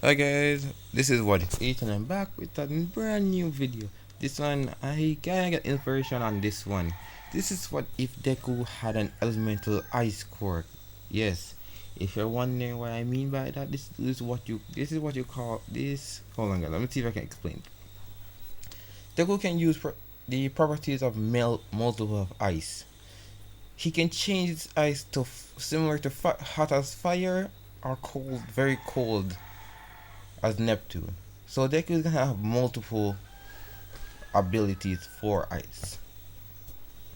Hi guys, this is what it's 8 and I'm back with a brand new video. This one, I kinda get inspiration on this one. This is what if Deku had an elemental ice quirk. Yes, if you're wondering what I mean by that, this is what you call this. Hold on guys, let me see if I can explain. Deku can use the properties of multiple of ice. He can change its ice to similar to hot as fire or cold, very cold as Neptune. So Deku is gonna have multiple abilities for ice.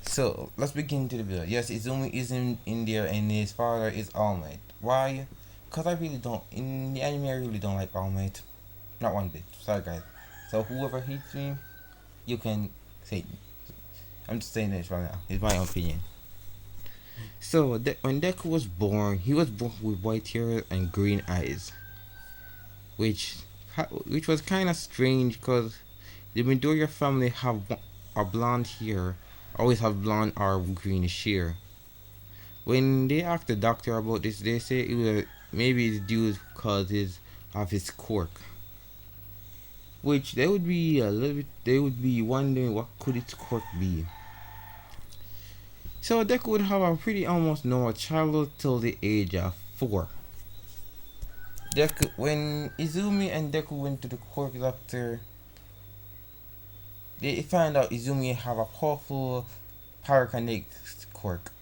So let's begin to the video. Yes, Izumi is in there and his father is All Might. Why? Because I really don't, in the anime I really don't like All Might. Not one bit. Sorry guys. So whoever hates me, you can say it. I'm just saying this right now. It's my opinion. So when Deku was born, he was born with white hair and green eyes, which which was kind of strange because the Midoriya family have a blonde hair, always have blonde or greenish hair. When they asked the doctor about this, they say it was maybe it's due because of his quirk. Which they would be a little bit. They would be wondering what could its quirk be. So Deku would have a pretty almost normal childhood till the age of 4. When Izumi and Deku went to the quirk doctor, they found out Izumi have a powerful pyrokinetic quirk.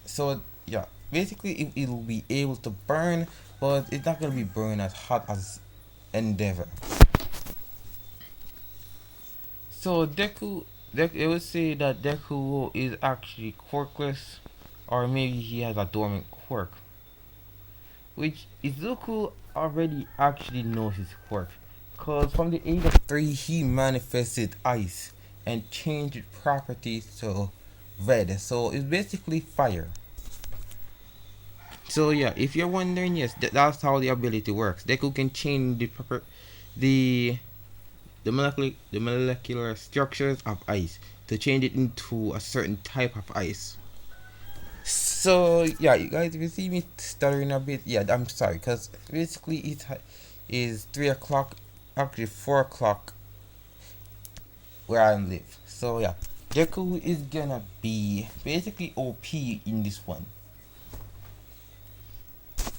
So yeah, basically it'll be able to burn, but it's not gonna be burn as hot as Endeavor. So they would say that Deku is actually quirkless, or maybe he has a dormant quirk, which Izuku already actually knows his quirk, cause from the age of 3 he manifested ice and changed its properties to red. So it's basically fire. So yeah, if you're wondering, yes, that's how the ability works. Deku can change the molecular structures of ice to change it into a certain type of ice. So yeah, you guys, if you see me stuttering a bit, yeah, I'm sorry, cause basically it is 3 o'clock, actually 4 o'clock where I live. So yeah, Deku is gonna be basically OP in this one.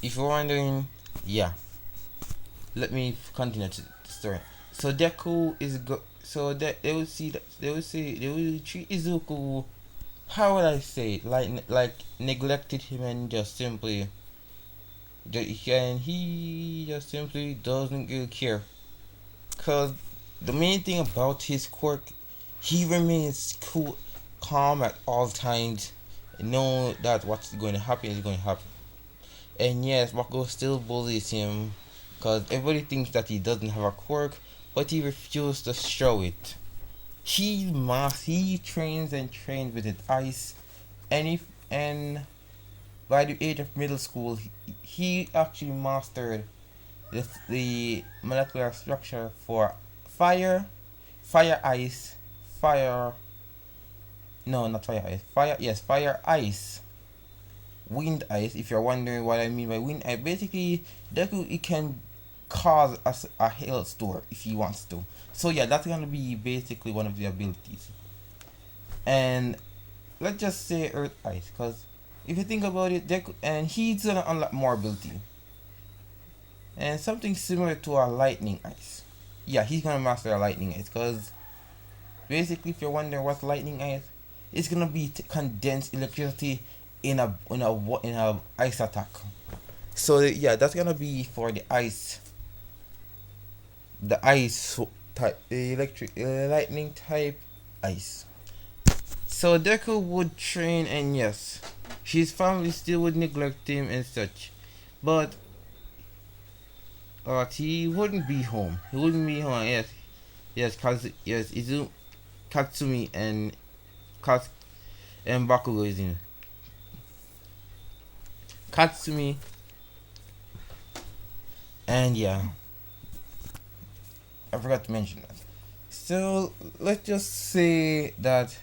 If you're wondering, yeah, let me continue to the story. So Deku is so that they will see that they will treat Izuku. How would I say it? Like neglected him and just simply, and he just simply doesn't really care. Cause the main thing about his quirk, he remains cool, calm at all times, know that what's going to happen is going to happen. And yes, Mako still bullies him because everybody thinks that he doesn't have a quirk, but he refuses to show it. He trains and trains with his ice, and by the age of middle school, he actually mastered the molecular structure for fire, fire ice, fire. No, not fire ice. Fire, yes, fire ice, wind ice. If you're wondering what I mean by wind ice, basically Deku it can cause a hailstorm if he wants to. So yeah, that's gonna be basically one of the abilities. And let's just say earth ice, because if you think about it, Deku and he's gonna unlock more ability and something similar to a lightning ice. Yeah, he's gonna master a lightning ice because basically, if you're wondering what lightning ice, it's gonna be condensed electricity in a ice attack. So yeah, that's gonna be for the ice type, the electric lightning type ice. So Deku would train, and yes, his family still would neglect him and such, but he wouldn't be home. He wouldn't be home. Yes, yes, Katsumi and Bakugo is in Katsumi, and yeah, I forgot to mention that. So let's just say that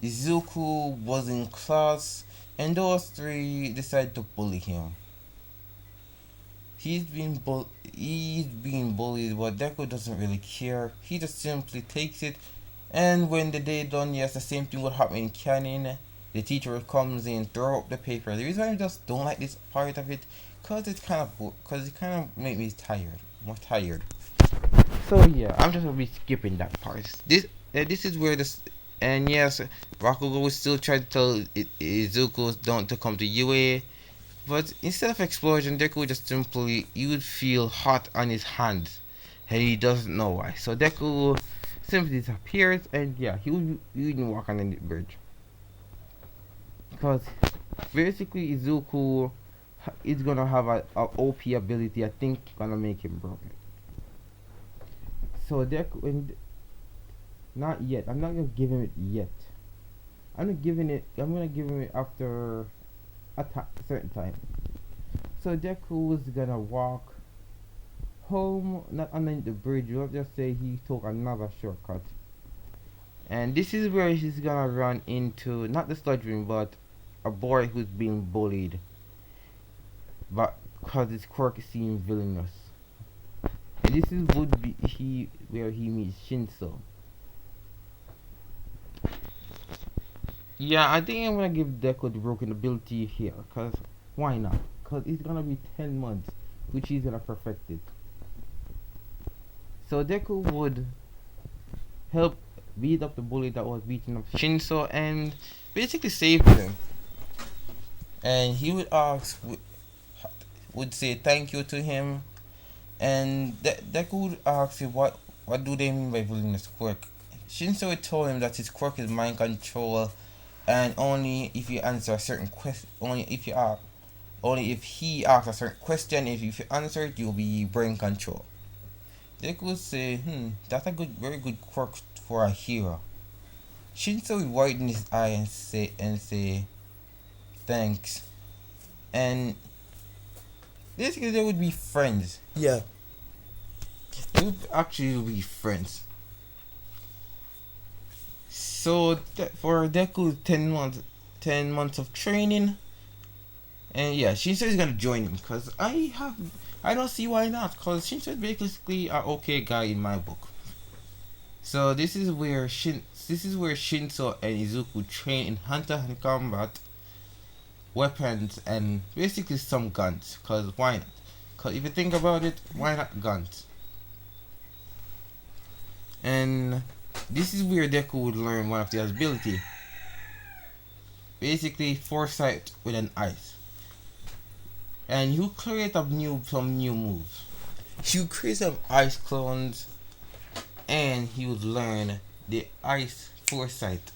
Izuku was in class, and those three decided to bully him. he's being bullied, but Deku doesn't really care. He just simply takes it, and when the day done, yes, the same thing would happen in canon. The teacher comes in, throw up the paper. The reason why I just don't like this part of it, cause it kind of make me tired, more tired. So yeah, I'm just gonna be skipping that part. This is where this, and yes, Rakugo will still try to tell Izuku don't to come to UA, but instead of explosion, Deku would just simply, you would feel hot on his hands, and he doesn't know why. So Deku simply disappears, and yeah, he wouldn't walk on the bridge, because basically Izuku is gonna have a OP ability. I think gonna make him broken. So Deku, and not yet. I'm not gonna give him it yet. I'm gonna give him it after a certain time. So Deku was gonna walk home, not under the bridge. We'll just say he took another shortcut. And this is where he's gonna run into not the sludge ring, but a boy who's being bullied, but because his quirk seems villainous. And this is would be where he meets Shinso. Yeah, I think I'm gonna give Deku the broken ability here, cause why not? Cause it's gonna be 10 months, which he's gonna perfect it. So Deku would help beat up the bully that was beating up Shinso and basically save him. And he would would say thank you to him, and Deku would ask him what do they mean by villainous quirk. Shinso would tell him that his quirk is mind control, and only if you answer a certain question, only if he asks a certain question, if you answer it, you'll be brain control. Deku would say, that's a very good quirk for a hero. Shinzo would widen his eye and say, thanks. And basically they would be friends. Yeah. They would actually be friends. So for Deku 10 months of training, and yeah, Shinso is gonna join him because I don't see why not, because Shinso is basically an okay guy in my book. So this is where Shinso and Izuku train in hand-to-hand combat, weapons, and basically some guns. Cause why not? Cause if you think about it, why not guns? And this is where Deku would learn one of the ability. Basically, foresight with an ice. And you create some new moves. You create some ice clones, and he would learn the ice foresight.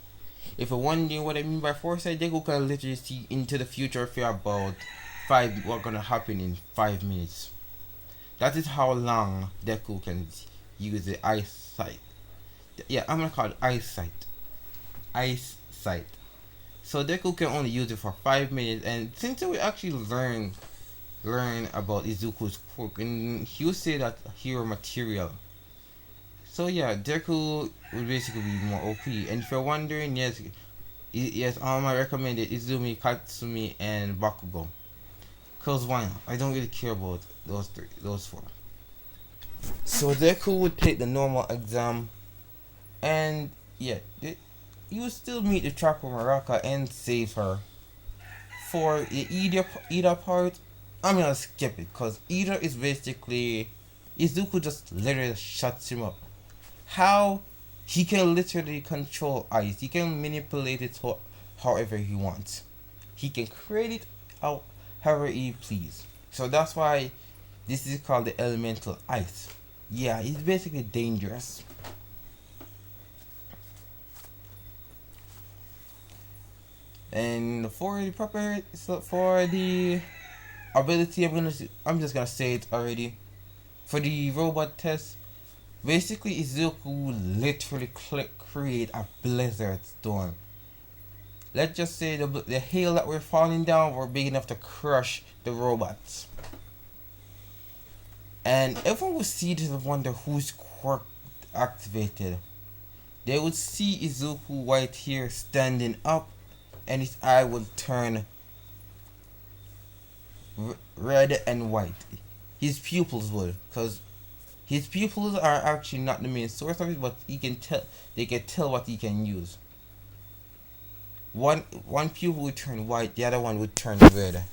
If you're wondering what I mean by foresight, Deku can literally see into the future for about what's gonna happen in 5 minutes. That is how long Deku can use the ice sight. Yeah, I'm gonna call it ice sight. Ice sight. So Deku can only use it for 5 minutes, and since we actually learn about Izuku's quirk, and he would say that hero material. So yeah, Deku would basically be more OP. And if you're wondering, yes, I recommend it Izumi, Katsumi, and Bakugo. Cause why not? I don't really care about those four. So Deku would take the normal exam, and yeah, you would still meet the Trapper Maraka and save her. For the Ida part, I'm gonna skip it, cause Ida is basically Izuku just literally shuts him up. How he can literally control ice. He can manipulate it however he wants. He can create it however he please. So that's why this is called the elemental ice. Yeah, it's basically dangerous. And for the ability, I'm just gonna say it already. For the robot test, basically Izuku literally create a blizzard storm. Let's just say the hail that were falling down were big enough to crush the robots. And everyone would see this and wonder whose quirk activated. They would see Izuku right here standing up, and his eye would turn red and white. his pupils would, because his pupils are actually not the main source of it, but he can tell. They can tell what he can use. One pupil would turn white, the other one would turn red,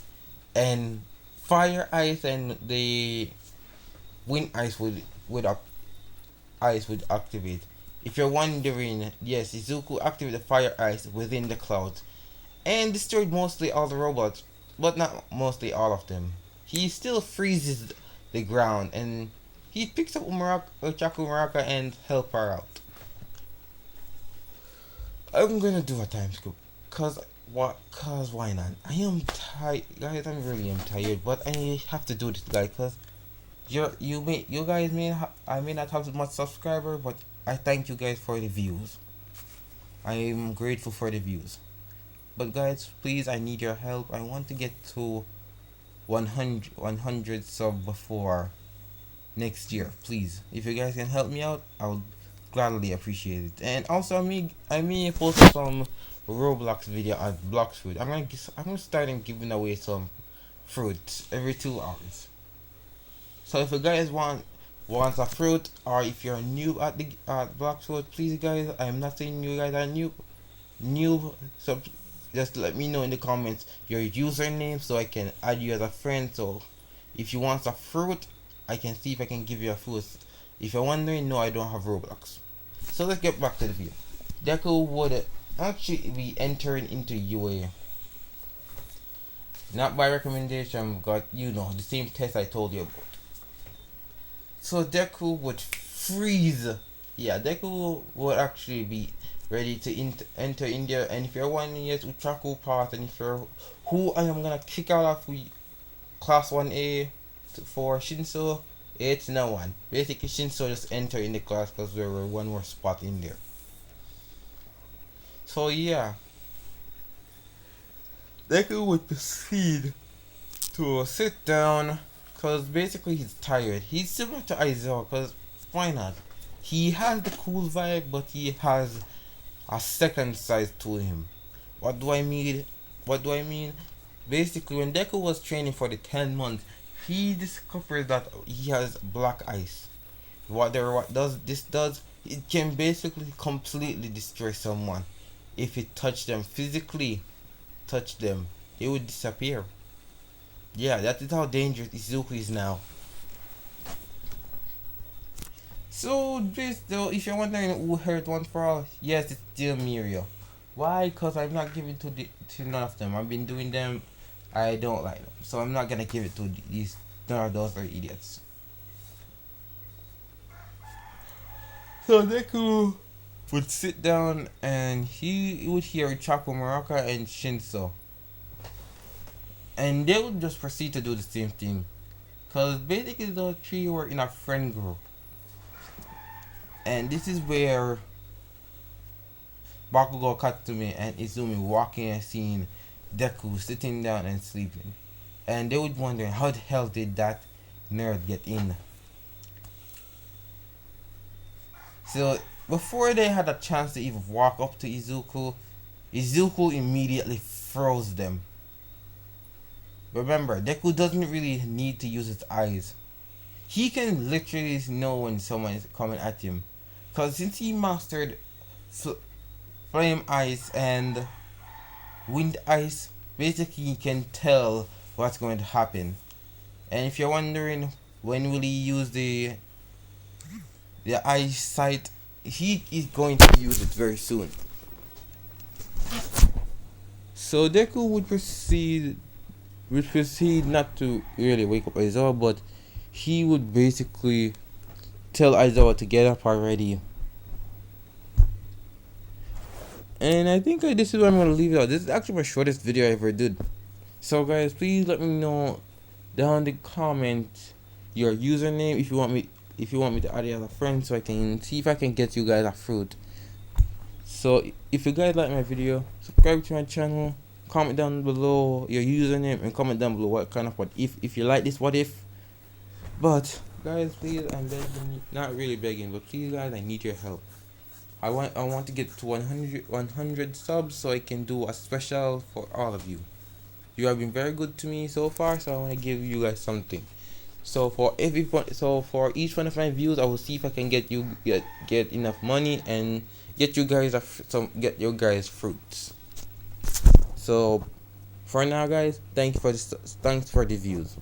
and fire ice and the wind ice would activate. If you're wondering, yes, Izuku activated the fire ice within the clouds and destroyed mostly all the robots, but not mostly all of them. He still freezes the ground and he picks up Chaku Maraka and help her out. I'm gonna do a time skip, cause what? Cause why not? I am tired, guys. I really am tired, but I have to do this, guys. Cause you guys I may not have much subscriber, but I thank you guys for the views. I am grateful for the views. But guys, please, I need your help. I want to get to 100 sub before next year. Please, if you guys can help me out, I would gladly appreciate it. And also, I may post some Roblox video at Blocks Food. I'm gonna start giving away some fruits every 2 hours. So if you guys want a fruit, or if you're new at the Blocks Food, please guys, I'm not saying you guys are new, so just let me know in the comments your username so I can add you as a friend. So if you want a fruit, I can see if I can give you a fruit. If you're wondering, no, I don't have Roblox. So let's get back to the video. Deku would actually be entering into UA. Not by recommendation, but the same test I told you about. So Deku would freeze. Yeah, Deku would actually be ready to enter India. And if you're wondering, yes, Uchaku Path, and if you're who I am gonna kick out of class 1A for Shinso, it's no one. Basically, Shinso just enter in the class because there were one more spot in there. So yeah, Deku would proceed to sit down because basically he's tired. He's similar to Aizawa because why not? He has the cool vibe, but he has a second side to him. What do I mean? Basically, when Deku was training for the 10 months, he discovered that he has black ice. What this does? It can basically completely destroy someone. If it touched them physically, they would disappear. Yeah, that is how dangerous Izuku is now. So this though, if you're wondering who hurt once for all, yes, it's still Muriel. Why? Cause I'm not giving to none of them. I've been doing them. I don't like them, so I'm not gonna give it to these. None of those are idiots. So Deku would sit down and he would hear Chaco Muraka and Shinso. And they would just proceed to do the same thing. Because basically the three were in a friend group. And this is where Bakugo Katsumi and Izumi walking and seeing Deku sitting down and sleeping. And they would wonder how the hell did that nerd get in. So before they had a chance to even walk up to Izuku immediately froze them. Remember, Deku doesn't really need to use his eyes. He can literally know when someone is coming at him. Because since he mastered flame ice and wind ice, basically he can tell what's going to happen. And if you're wondering when will he use the eyesight, he is going to use it very soon. So Deku would proceed not to really wake up Aizawa, but he would basically tell Aizawa to get up already. And I think this is where I'm going to leave it out. This is actually my shortest video I ever did. So guys, please let me know down in the comments your username if you want me to add you as a friend, so I can see if I can get you guys a fruit. So if you guys like my video, subscribe to my channel, comment down below your username, and comment down below what kind of what if you like this what if. But guys, please, I'm begging, not really begging, but please guys, I need your help. I want to get to 100 subs so I can do a special for all of you. You have been very good to me so far, so I want to give you guys something. So for each one of my views, I will see if I can get enough money and get you guys fruits. So for now, guys, thanks for the views.